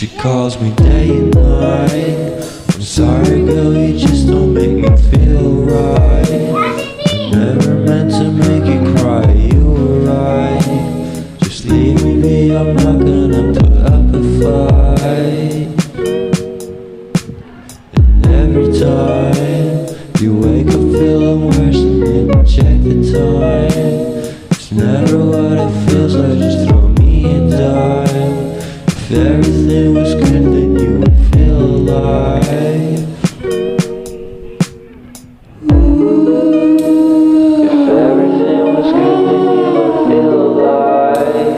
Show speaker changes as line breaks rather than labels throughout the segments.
She calls me day and night. I'm sorry girl, you just don't make me feel right. I never meant to make you cry, you were right. Just leave me be, I'm not gonna put up a fight. And every time you wake up feeling worse and then check the time, it's never what it feels like, just throw me a dime. If everything was good then you would feel alive. If everything was good then you would feel alive.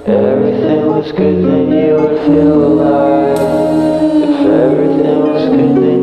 Everything was good then you would feel alive. If everything was good then